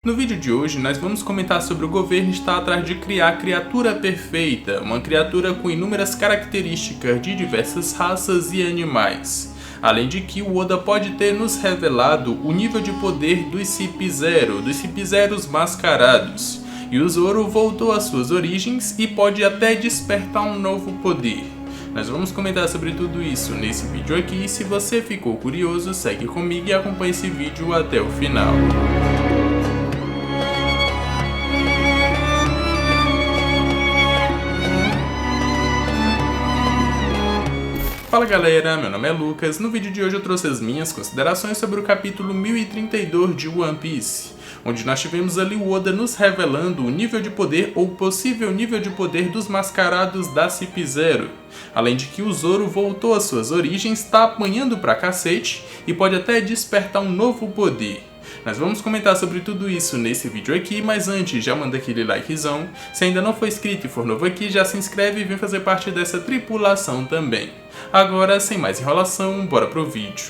No vídeo de hoje, nós vamos comentar sobre o governo estar atrás de criar a criatura perfeita, uma criatura com inúmeras características de diversas raças e animais. Além de que o Oda pode ter nos revelado o nível de poder dos CP0, dos CP0s mascarados. E o Zoro voltou às suas origens e pode até despertar um novo poder. Nós vamos comentar sobre tudo isso nesse vídeo aqui. Se você ficou curioso, segue comigo e acompanhe esse vídeo até o final. Fala galera, meu nome é Lucas. No vídeo de hoje eu trouxe as minhas considerações sobre o capítulo 1032 de One Piece, onde nós tivemos ali o Oda nos revelando o nível de poder ou possível nível de poder dos mascarados da CP0. Além de que o Zoro voltou às suas origens, está apanhando pra cacete e pode até despertar um novo poder. Nós vamos comentar sobre tudo isso nesse vídeo aqui, mas antes já manda aquele likezão. Se ainda não for inscrito e for novo aqui, já se inscreve e vem fazer parte dessa tripulação também. Agora, sem mais enrolação, bora pro vídeo.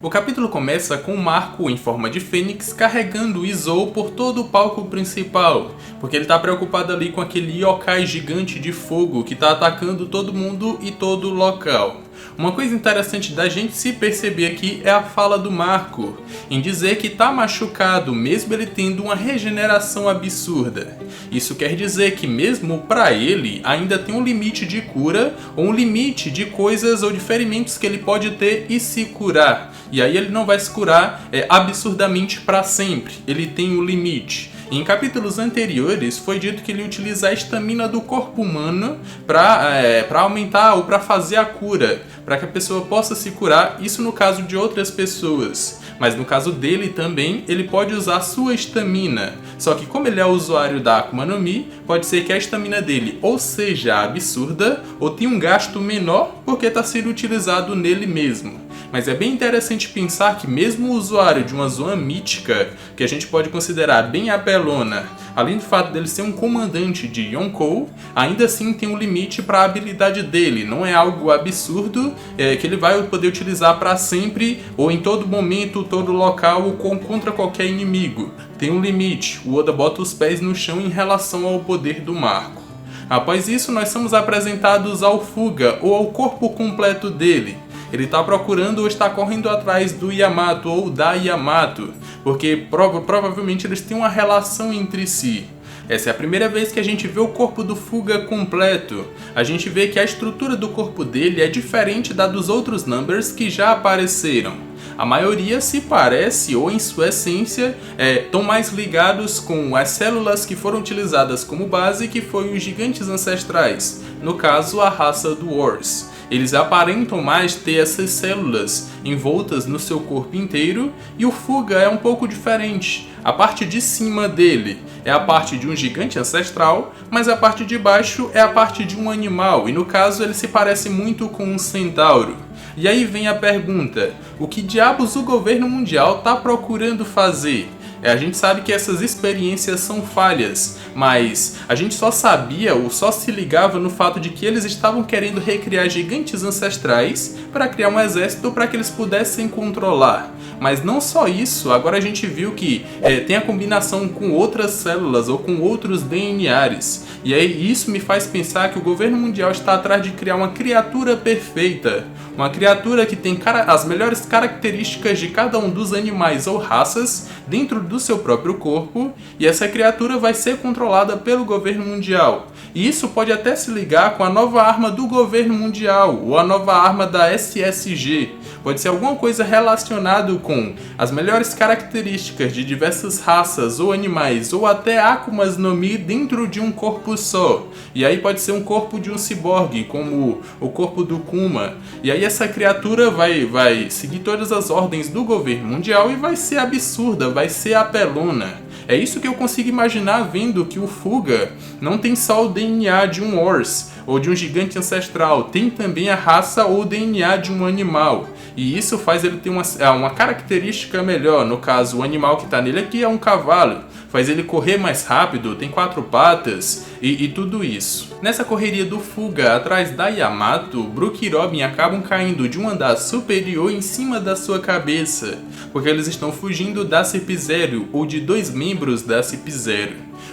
O capítulo começa com o Marco em forma de Fênix carregando o Izou por todo o palco principal, porque ele está preocupado ali com aquele yokai gigante de fogo que está atacando todo mundo e todo o local. Uma coisa interessante da gente se perceber aqui é a fala do Marco, em dizer que está machucado mesmo ele tendo uma regeneração absurda. Isso quer dizer que mesmo para ele ainda tem um limite de cura, ou um limite de coisas ou de ferimentos que ele pode ter e se curar. E aí ele não vai se curar absurdamente para sempre, ele tem um limite. Em capítulos anteriores foi dito que ele utiliza a estamina do corpo humano para aumentar ou para fazer a cura, para que a pessoa possa se curar, isso no caso de outras pessoas. Mas no caso dele também, ele pode usar a sua estamina. Só que como ele é usuário da Akuma no Mi, pode ser que a estamina dele ou seja absurda, ou tenha um gasto menor porque está sendo utilizado nele mesmo. Mas é bem interessante pensar que mesmo o usuário de uma zona mítica, que a gente pode considerar bem apelona, além do fato dele ser um comandante de Yonkou, ainda assim tem um limite para a habilidade dele. Não é algo absurdo que ele vai poder utilizar para sempre, ou em todo momento, todo local, ou contra qualquer inimigo. Tem um limite. O Oda bota os pés no chão em relação ao poder do Marco. Após isso, nós somos apresentados ao Fuga, ou ao corpo completo dele. Ele está procurando ou está correndo atrás do Yamato ou da Yamato, porque provavelmente eles têm uma relação entre si. Essa é a primeira vez que a gente vê o corpo do Fuga completo. A gente vê que a estrutura do corpo dele é diferente da dos outros Numbers que já apareceram. A maioria se parece, ou em sua essência, estão mais ligados com as células que foram utilizadas como base, que foi os gigantes ancestrais, no caso a raça do Wars. Eles aparentam mais ter essas células envoltas no seu corpo inteiro, e o Fuga é um pouco diferente. A parte de cima dele é a parte de um gigante ancestral, mas a parte de baixo é a parte de um animal, e no caso ele se parece muito com um centauro. E aí vem a pergunta, o que diabos o governo mundial está procurando fazer? A gente sabe que essas experiências são falhas, mas a gente só sabia ou só se ligava no fato de que eles estavam querendo recriar gigantes ancestrais para criar um exército para que eles pudessem controlar. Mas não só isso, agora a gente viu que tem a combinação com outras células ou com outros DNAs. E aí isso me faz pensar que o governo mundial está atrás de criar uma criatura perfeita. Uma criatura que tem as melhores características de cada um dos animais ou raças dentro do seu próprio corpo, e essa criatura vai ser controlada pelo governo mundial. E isso pode até se ligar com a nova arma do governo mundial, ou a nova arma da SSG. Pode ser alguma coisa relacionada com as melhores características de diversas raças ou animais, ou até Akumas no Mi dentro de um corpo só. E aí pode ser um corpo de um ciborgue, como o corpo do Kuma. E aí essa criatura vai seguir todas as ordens do governo mundial e vai ser absurda, vai ser apelona. É isso que eu consigo imaginar vendo que o Fuga não tem só o DNA de um Horse ou de um gigante ancestral, tem também a raça ou DNA de um animal. E isso faz ele ter uma característica melhor. No caso, o animal que está nele aqui é um cavalo. Faz ele correr mais rápido, tem 4 patas e tudo isso. Nessa correria do Fuga atrás da Yamato, Brook e Robin acabam caindo de um andar superior em cima da sua cabeça. porque eles estão fugindo da CP0 ou de 2 membros da CP0.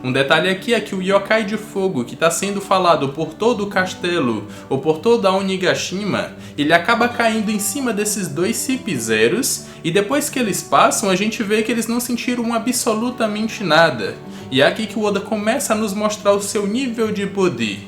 Um detalhe aqui é que o Yokai de Fogo, que está sendo falado por todo o castelo ou por toda a Onigashima, ele acaba caindo em cima desses 2 CP0s e depois que eles passam a gente vê que eles não sentiram absolutamente nada. E é aqui que o Oda começa a nos mostrar o seu nível de poder.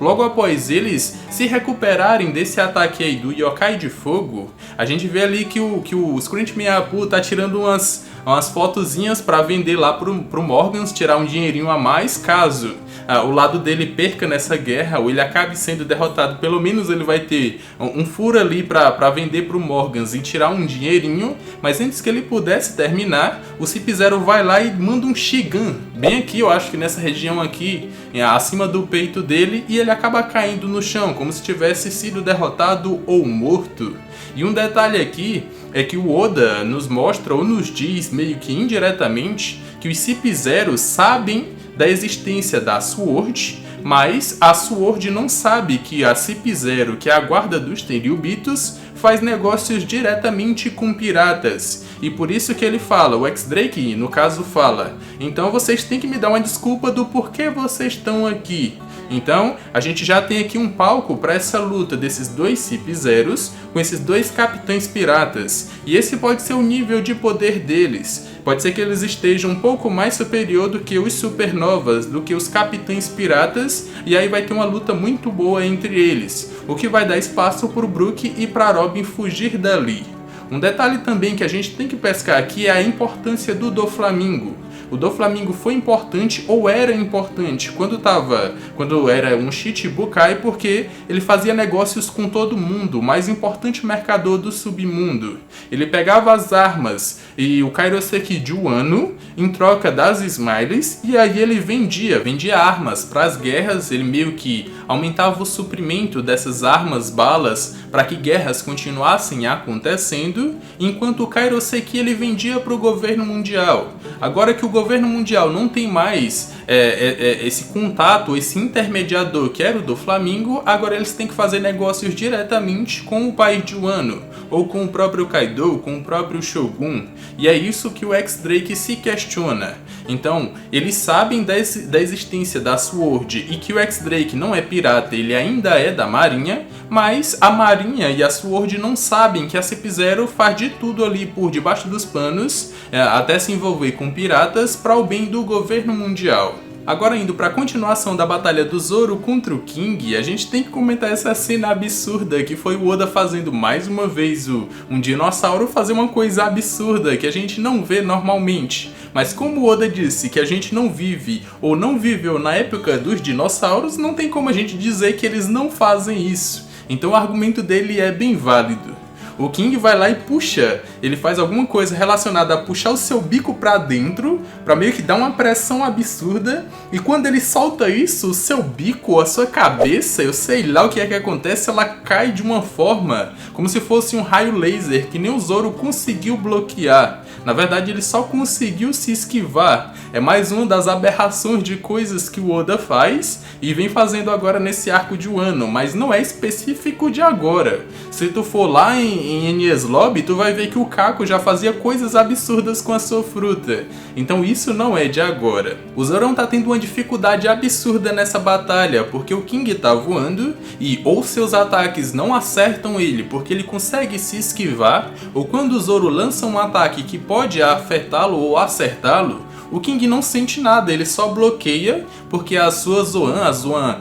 Logo após eles se recuperarem desse ataque aí do Yokai de Fogo, a gente vê ali que o Scrunch Miyapu tá tirando umas fotozinhas para vender lá pro Morgans, tirar um dinheirinho a mais caso o lado dele perca nessa guerra ou ele acabe sendo derrotado. Pelo menos ele vai ter um furo ali para vender pro Morgans e tirar um dinheirinho. Mas antes que ele pudesse terminar, o CP0 vai lá e manda um Shigan bem aqui, eu acho que nessa região aqui, acima do peito dele, e ele acaba caindo no chão como se tivesse sido derrotado ou morto. E um detalhe aqui é que o Oda nos mostra ou nos diz meio que indiretamente que os CP0 sabem da existência da Sword, mas a Sword não sabe que a CP0, que é a guarda dos Tenryubitos, faz negócios diretamente com piratas. E por isso que ele fala, o X-Drake no caso fala, então vocês têm que me dar uma desculpa do porquê vocês estão aqui. Então, a gente já tem aqui um palco para essa luta desses 2 CP0s com esses 2 capitães piratas. E esse pode ser o nível de poder deles. Pode ser que eles estejam um pouco mais superior do que os supernovas, do que os capitães piratas, e aí vai ter uma luta muito boa entre eles, o que vai dar espaço para o Brook e para Robin fugir dali. Um detalhe também que a gente tem que pescar aqui é a importância do Doflamingo. O Doflamingo foi importante ou era importante quando era um Shichibukai, porque ele fazia negócios com todo mundo, o mais importante mercador do submundo. Ele pegava as armas e o Kairoseki de Wano em troca das Smiles, e aí ele vendia armas para as guerras. Ele meio que aumentava o suprimento dessas armas, balas, para que guerras continuassem acontecendo, enquanto o Kairoseki ele vendia para o governo mundial. Agora que o governo mundial não tem mais esse contato, esse intermediador que era o Doflamingo, agora eles têm que fazer negócios diretamente com o país de Wano, ou com o próprio Kaido, com o próprio Shogun. E é isso que o X-Drake se questiona. Então, eles sabem da existência da Sword e que o X-Drake não é pirata, ele ainda é da Marinha, mas a Marinha e a Sword não sabem que a CP0 faz de tudo ali por debaixo dos panos, até se envolver com piratas para o bem do governo mundial. Agora, indo para a continuação da batalha do Zoro contra o King, a gente tem que comentar essa cena absurda que foi o Oda fazendo mais uma vez um dinossauro fazer uma coisa absurda que a gente não vê normalmente. Mas como o Oda disse que a gente não vive ou não viveu na época dos dinossauros, não tem como a gente dizer que eles não fazem isso. Então o argumento dele é bem válido. O King vai lá e puxa, ele faz alguma coisa relacionada a puxar o seu bico pra dentro, pra meio que dar uma pressão absurda, e quando ele solta isso, o seu bico, a sua cabeça, eu sei lá o que é que acontece, ela cai de uma forma como se fosse um raio laser que nem o Zoro conseguiu bloquear. Na verdade, ele só conseguiu se esquivar. É mais uma das aberrações de coisas que o Oda faz e vem fazendo agora nesse arco de Wano, mas não é específico de agora. Se tu for lá em Enies Lobby, tu vai ver que o Kako já fazia coisas absurdas com a sua fruta. Então isso não é de agora. O Zoro tá tendo uma dificuldade absurda nessa batalha, porque o King tá voando e ou seus ataques não acertam ele porque ele consegue se esquivar, ou quando o Zoro lança um ataque que pode afetá-lo ou acertá-lo, o King não sente nada, ele só bloqueia, porque a sua Zoan,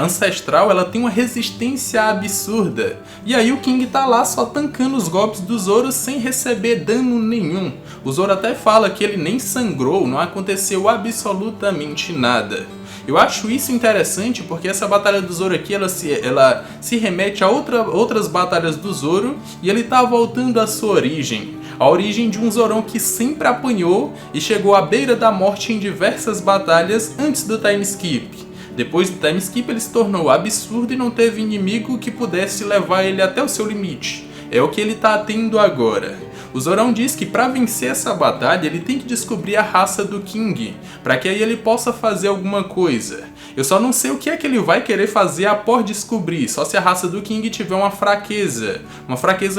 ancestral, ela tem uma resistência absurda. E aí o King tá lá só tancando os golpes do Zoro sem receber dano nenhum. O Zoro até fala que ele nem sangrou, não aconteceu absolutamente nada. Eu acho isso interessante porque essa batalha do Zoro aqui, ela se remete a outras batalhas do Zoro, e ele tá voltando à sua origem. A origem de um Zorão que sempre apanhou e chegou à beira da morte em diversas batalhas antes do time skip. Depois do time skip ele se tornou absurdo e não teve inimigo que pudesse levar ele até o seu limite. É o que ele tá tendo agora. O Zorão diz que para vencer essa batalha ele tem que descobrir a raça do King, para que aí ele possa fazer alguma coisa. Eu só não sei o que é que ele vai querer fazer após descobrir, só se a raça do King tiver uma fraqueza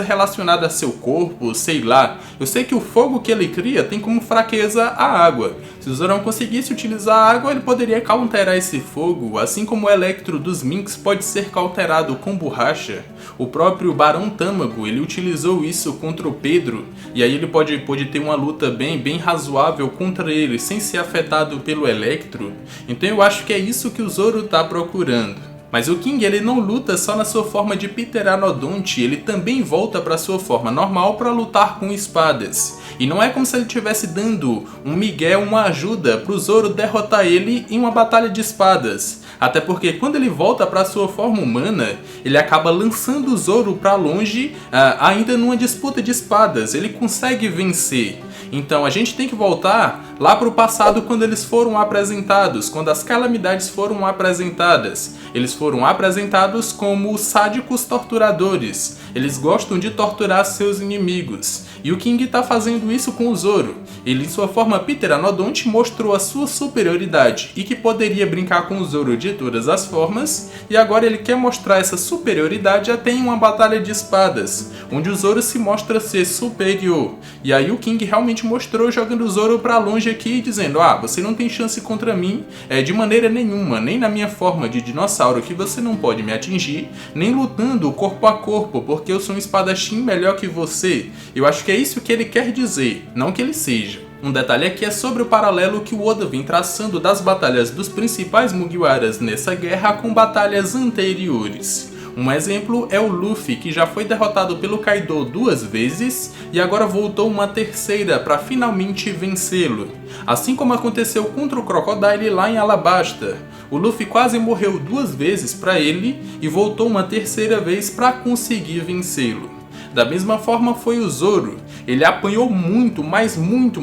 relacionada a seu corpo, sei lá. Eu sei que o fogo que ele cria tem como fraqueza a água. Se o Zorão conseguisse utilizar a água, ele poderia counterar esse fogo, assim como o Electro dos Minks pode ser counterado com borracha. O próprio Barão Tâmago, ele utilizou isso contra o Pedro, e aí ele pode ter uma luta bem razoável contra ele, sem ser afetado pelo Electro. Então eu acho que é isso que o Zoro tá procurando. Mas o King ele não luta só na sua forma de Pteranodonte, ele também volta para sua forma normal para lutar com espadas. E não é como se ele estivesse dando um migué, uma ajuda para o Zoro derrotar ele em uma batalha de espadas. Até porque quando ele volta para sua forma humana, ele acaba lançando o Zoro para longe, ainda numa disputa de espadas. Ele consegue vencer. Então a gente tem que voltar lá para o passado quando eles foram apresentados, quando as calamidades foram apresentadas. Eles foram apresentados como sádicos torturadores. Eles gostam de torturar seus inimigos. E o King está fazendo isso com o Zoro. Ele, em sua forma Pteranodonte, mostrou a sua superioridade e que poderia brincar com o Zoro de todas as formas. E agora ele quer mostrar essa superioridade até em uma batalha de espadas, onde o Zoro se mostra ser superior. E aí o King realmente mostrou jogando o Zoro para longe aqui, dizendo: você não tem chance contra mim de maneira nenhuma, nem na minha forma de dinossauro que você não pode me atingir, nem lutando corpo a corpo, porque eu sou um espadachim melhor que você. Eu acho que é isso que ele quer dizer, não que ele seja. Um detalhe aqui é sobre o paralelo que o Oda vem traçando das batalhas dos principais Mugiwaras nessa guerra com batalhas anteriores. Um exemplo é o Luffy, que já foi derrotado pelo Kaido 2 vezes e agora voltou uma terceira para finalmente vencê-lo. Assim como aconteceu contra o Crocodile lá em Alabasta. O Luffy quase morreu 2 vezes para ele e voltou uma terceira vez para conseguir vencê-lo. Da mesma forma foi o Zoro. Ele apanhou muito, mas muito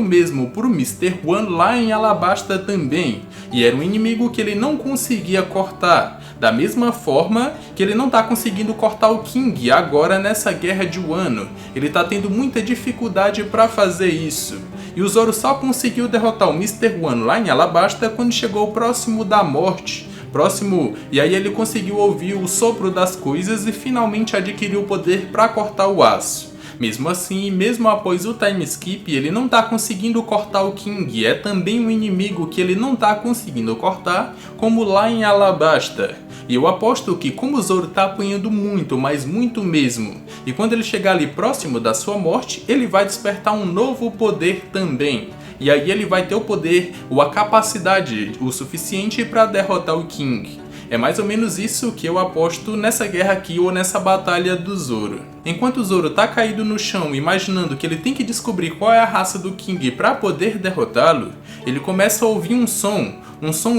mesmo por Mr. One lá em Alabasta também. E era um inimigo que ele não conseguia cortar. Da mesma forma que ele não está conseguindo cortar o King agora nessa guerra de Wano. Ele está tendo muita dificuldade para fazer isso. E o Zoro só conseguiu derrotar o Mr. One lá em Alabasta quando chegou próximo da morte. E aí ele conseguiu ouvir o sopro das coisas e finalmente adquiriu o poder para cortar o aço. Mesmo assim, mesmo após o time skip, ele não está conseguindo cortar o King. É também um inimigo que ele não está conseguindo cortar, como lá em Alabasta. E eu aposto que como o Zoro está apanhando muito, mas muito mesmo, e quando ele chegar ali próximo da sua morte, ele vai despertar um novo poder também. E aí ele vai ter o poder ou a capacidade o suficiente para derrotar o King. É mais ou menos isso que eu aposto nessa guerra aqui ou nessa batalha do Zoro. Enquanto o Zoro tá caído no chão imaginando que ele tem que descobrir qual é a raça do King para poder derrotá-lo, ele começa a ouvir um som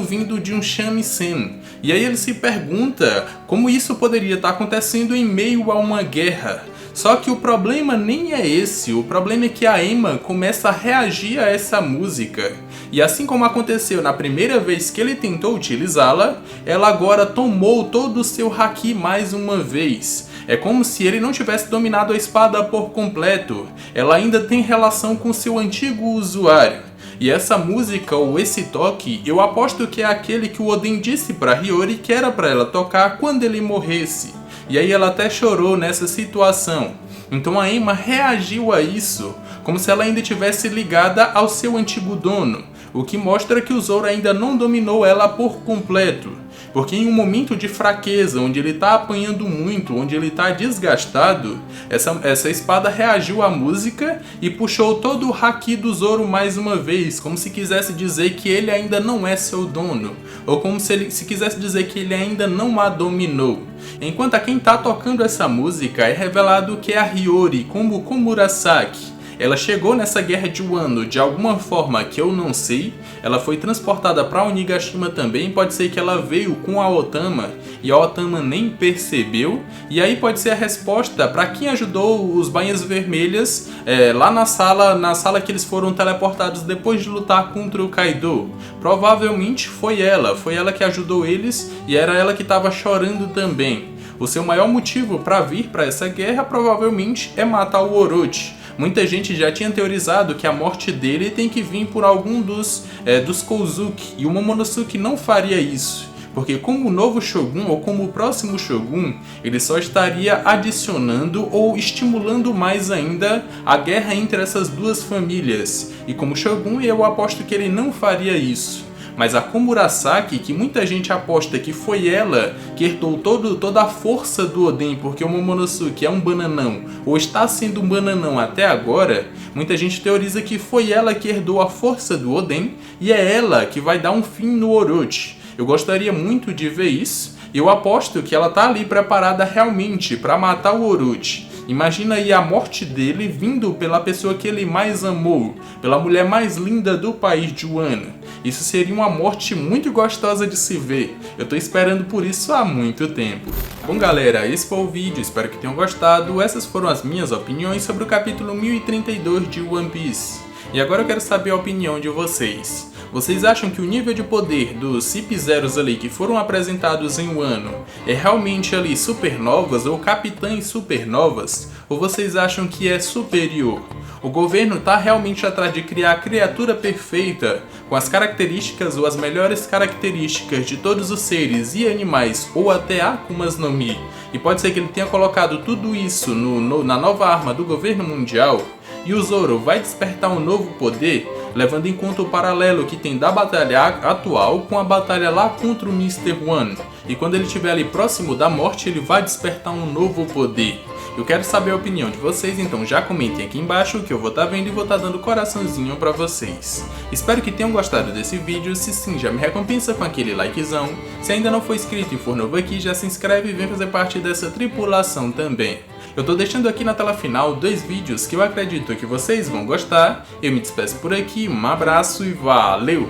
vindo de um shamisen. E aí ele se pergunta como isso poderia estar acontecendo em meio a uma guerra. Só que o problema nem é esse, o problema é que a Emma começa a reagir a essa música. E assim como aconteceu na primeira vez que ele tentou utilizá-la, ela agora tomou todo o seu haki mais uma vez. É como se ele não tivesse dominado a espada por completo, ela ainda tem relação com seu antigo usuário. E essa música ou esse toque, eu aposto que é aquele que o Oden disse para Hiyori que era para ela tocar quando ele morresse. E aí ela até chorou nessa situação. Então a Emma reagiu a isso como se ela ainda tivesse ligada ao seu antigo dono, o que mostra que o Zoro ainda não dominou ela por completo. Porque em um momento de fraqueza, onde ele está apanhando muito, onde ele está desgastado, essa espada reagiu à música e puxou todo o haki do Zoro mais uma vez, como se quisesse dizer que ele ainda não é seu dono, ou como se quisesse dizer que ele ainda não a dominou. Enquanto a quem está tocando essa música é revelado que é a Hiyori, como Komurasaki. Ela chegou nessa guerra de Wano de alguma forma que eu não sei. Ela foi transportada para Onigashima também. Pode ser que ela veio com a Otama e a Otama nem percebeu. E aí pode ser a resposta para quem ajudou os Bainhas Vermelhas lá na sala que eles foram teleportados depois de lutar contra o Kaido. Provavelmente foi ela que ajudou eles e era ela que estava chorando também. O seu maior motivo para vir para essa guerra provavelmente é matar o Orochi. Muita gente já tinha teorizado que a morte dele tem que vir por algum dos Kozuki, e o Momonosuke não faria isso, porque como o novo Shogun ou como o próximo Shogun, ele só estaria adicionando ou estimulando mais ainda a guerra entre essas duas famílias, e como Shogun eu aposto que ele não faria isso. Mas a Komurasaki, que muita gente aposta que foi ela que herdou toda a força do Oden, porque o Momonosuke é um bananão, ou está sendo um bananão até agora, muita gente teoriza que foi ela que herdou a força do Oden, e é ela que vai dar um fim no Orochi. Eu gostaria muito de ver isso, e eu aposto que ela tá ali preparada realmente para matar o Orochi. Imagina aí a morte dele vindo pela pessoa que ele mais amou, pela mulher mais linda do país de Wano. Isso seria uma morte muito gostosa de se ver. Eu tô esperando por isso há muito tempo. Bom galera, esse foi o vídeo, espero que tenham gostado. Essas foram as minhas opiniões sobre o capítulo 1032 de One Piece. E agora eu quero saber a opinião de vocês. Vocês acham que o nível de poder dos CP0s ali que foram apresentados em Wano é realmente ali supernovas ou capitães supernovas? Ou vocês acham que é superior? O governo está realmente atrás de criar a criatura perfeita, com as características ou as melhores características de todos os seres e animais, ou até Akumas no Mi. E pode ser que ele tenha colocado tudo isso na nova arma do governo mundial. E o Zoro vai despertar um novo poder, levando em conta o paralelo que tem da batalha atual com a batalha lá contra o Mr. One. E quando ele estiver ali próximo da morte, ele vai despertar um novo poder. Eu quero saber a opinião de vocês, então já comentem aqui embaixo que eu vou estar vendo e vou estar dando coraçãozinho pra vocês. Espero que tenham gostado desse vídeo, se sim, já me recompensa com aquele likezão. Se ainda não for inscrito e for novo aqui, já se inscreve e vem fazer parte dessa tripulação também. Eu tô deixando aqui na tela final 2 vídeos que eu acredito que vocês vão gostar. Eu me despeço por aqui, um abraço e valeu!